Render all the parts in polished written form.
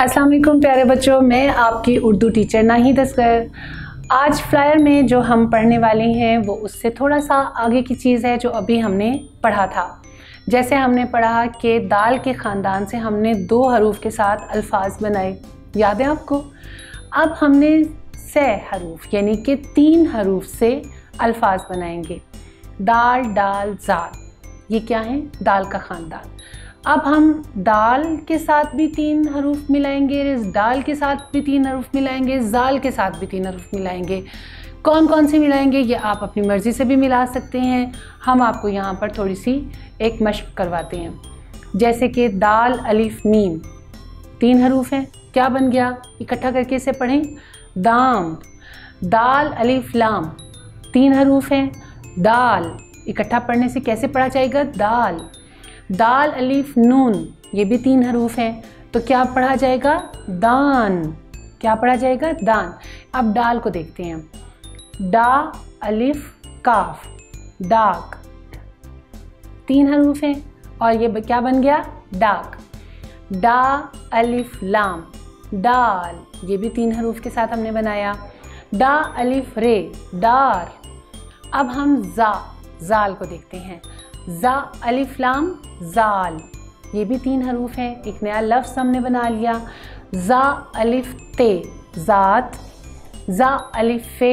अस्सलाम वालेकुम प्यारे बच्चों, मैं आपकी उर्दू टीचर नाहिद असगर। आज फ्लायर में जो हम पढ़ने वाले हैं वो उससे थोड़ा सा आगे की चीज़ है जो अभी हमने पढ़ा था। जैसे हमने पढ़ा कि दाल के ख़ानदान से हमने 2 हरूफ के साथ अल्फाज बनाए, याद है आपको। अब हमने 6 हरूफ यानी कि 3 हरूफ से अल्फाज बनाएंगे। दाल, डाल, ज़ाल, ये क्या है? दाल का ख़ानदान। अब हम दाल के साथ भी 3 हरूफ मिलाएंगे, दाल के साथ भी 3 हरूफ मिलाएंगे, ज़ाल के साथ भी 3 हरूफ मिलाएंगे। कौन कौन से मिलाएंगे ये आप अपनी मर्ज़ी से भी मिला सकते हैं। हम आपको यहाँ पर थोड़ी सी एक मशक करवाते हैं। जैसे कि दाल अलिफ मीम 3 हरूफ हैं, क्या बन गया? इकट्ठा करके इसे पढ़ें। दाम। दाल अलिफ लाम 3 हरूफ हैं, दाल। इकट्ठा पढ़ने से कैसे पढ़ा जाएगा? दाल। दाल अलिफ नून, ये भी 3 हरूफ हैं, तो क्या पढ़ा जाएगा? दान। क्या पढ़ा जाएगा? दान। अब डाल को देखते हैं। डा अलिफ काफ, डाक, 3 हरूफ हैं और ये क्या बन गया? डाक। डा अलिफ लाम, डाल, ये भी 3 हरूफ के साथ हमने बनाया। डा अलिफ रे, डार। अब हम ज़ाल को देखते हैं। ज़ा अलिफ लाम ज़ाल, ये भी 3 हरूफ हैं, एक नया लफ्ज़ हमने बना लिया। ज़ा अलिफ ते ज़ात, ज़ा अलिफ फे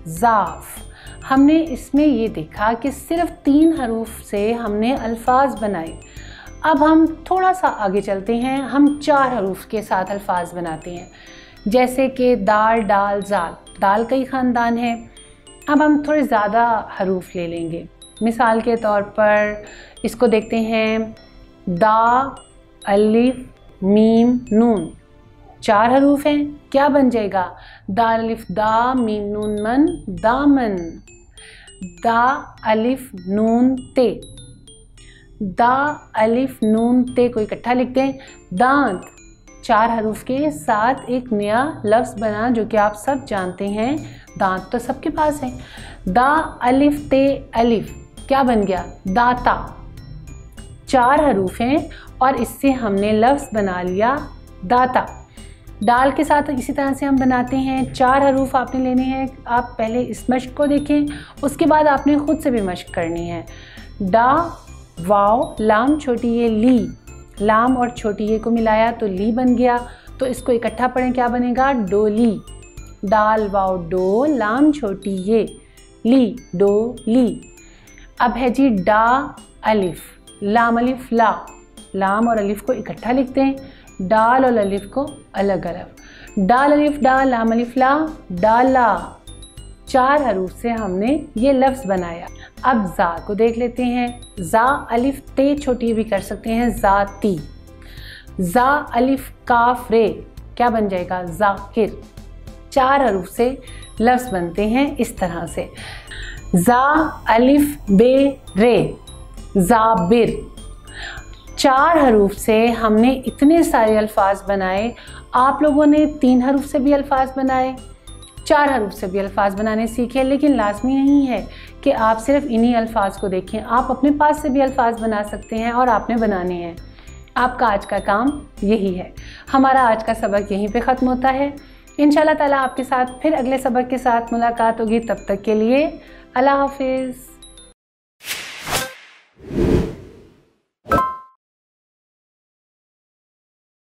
ज़ाफ़। हमने इसमें ये देखा कि सिर्फ़ 3 हरूफ से हमने अल्फाज बनाए। अब हम थोड़ा सा आगे चलते हैं, हम 4 हरूफ के साथ अल्फाज बनाते हैं। जैसे कि दाल, डाल, ज़ाल, दाल का ही ख़ानदान है। अब हम थोड़े ज़्यादा हरूफ ले लेंगे। मिसाल के तौर पर इसको देखते हैं। दा अलिफ मीम नून 4 हरूफ हैं, क्या बन जाएगा? दा अलिफ दा मीम नून मन, दामन। दा अलिफ नून ते, दा अलिफ नून ते को इकट्ठा लिखते हैं। दांत। 4 हरूफ के साथ एक नया लफ्ज़ बना जो कि आप सब जानते हैं। दांत तो सबके पास है। दा अलिफ ते अलिफ, क्या बन गया? दाता। 4 हरूफ हैं और इससे हमने लफ्ज़ बना लिया दाता। डाल के साथ इसी तरह से हम बनाते हैं। 4 हरूफ आपने लेने हैं। आप पहले इस मश्क को देखें, उसके बाद आपने ख़ुद से भी मश्क करनी है। डा वाव लाम छोटी ये ली, लाम और छोटी ये को मिलाया तो ली बन गया, तो इसको इकट्ठा पढ़ें, क्या बनेगा? डोली। दाल वाव डो लाम छोटी ये ली, डो ली। अब है जी डा अलिफ लाम अलिफ ला, लाम और अलिफ को इकट्ठा लिखते हैं, डाल और अलिफ को अलग अलग। डाल अलिफ डा लाम अलिफ ला, डाला। 4 हरूफ से हमने ये लफ्ज़ बनाया। अब ज़ा को देख लेते हैं। ज़ा अलिफ ते छोटी भी कर सकते हैं, ज़ाती। ज़ा अलिफ काफ रे, क्या बन जाएगा? ज़ाकिर। 4 हरूफ से लफ्ज़ बनते हैं इस तरह से। ज़ा अलिफ बे रे, ज़ाबिर। 4 हरूफ से हमने इतने सारे अल्फाज बनाए। आप लोगों ने 3 हरूफ से भी अल्फाज बनाए, 4 हरूफ से भी अल्फाज बनाने सीखे, लेकिन लाजमी नहीं है कि आप सिर्फ इन्हीं अल्फाज को देखें। आप अपने पास से भी अल्फाज बना सकते हैं और आपने बनाने हैं। आपका आज का काम यही है। हमारा आज का सबक यहीं पे ख़त्म होता है। इंशाल्लाह ताला आपके साथ फिर अगले सबक के साथ मुलाकात होगी। तब तक के लिए अल्लाह हाफिज़।